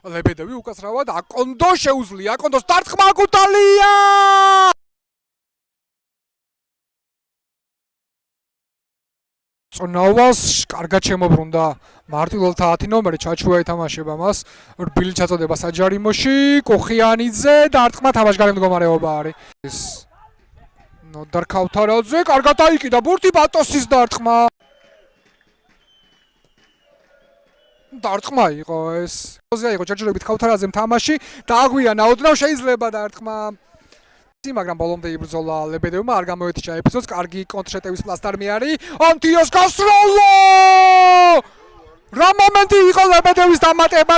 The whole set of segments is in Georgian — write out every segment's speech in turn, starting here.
ლებედევი უკაცრავად აკონდო შეუძლია აკონდოს დარტყმა აკუტალია წნოვას კარგად შემოbrunდა მარტვილთა 10 ნომერი ჩაჩუა ეთამაშება მას რბილი ჩაწოდება საჯარიმოში კოხიანიძე დარტყმა თამაშგარე მდგომარეობა არის ნოდარ ქავთარაძე კარგად აიკიდა ბურთი ბატოსის დარტყმა დარტყმა იყო ეს. ოზია იყო ჯერჯერობით ქავთარაძემ თამაში დააგვიანა ოდნავ შეიძლება დარტყმა. მაგრამ ბოლომდე იბრძოლა ლებედევმა არ გამოეთიშა ეპიზოდს. კარგი კონტრშეტევის პლასტარმი არის. ანთიას გასროლა! რა მომენტი იყო ლებედევის დამატება.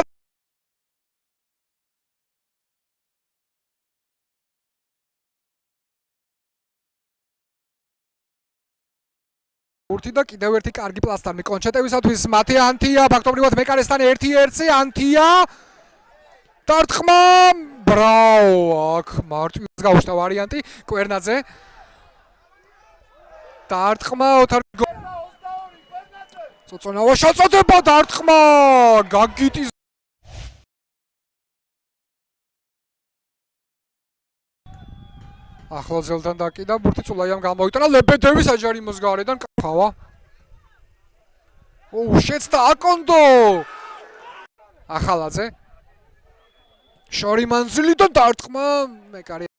ურთი და კიდევ ერთი კარგი პლასტარმი კონჩეტევისათვის მათე ანთია ფაქტობრივად მეკარესთან 1-1 ანთია დარტყმა ბრაო აქ მარტვილს გაუშთა ვარიანტი კვერნაძე დარტყმა ოთარ წოწონავა შეწოდება დარტყმა გაგიტის ახლოძელთან დაკიდა ბურთი წულაიამ გამოიტანა ლებედევის საჯარიმოს გარედან ყავა შეცდა აკონდო ახალაძე შორი მანძილიდან დარტყმა მეკარე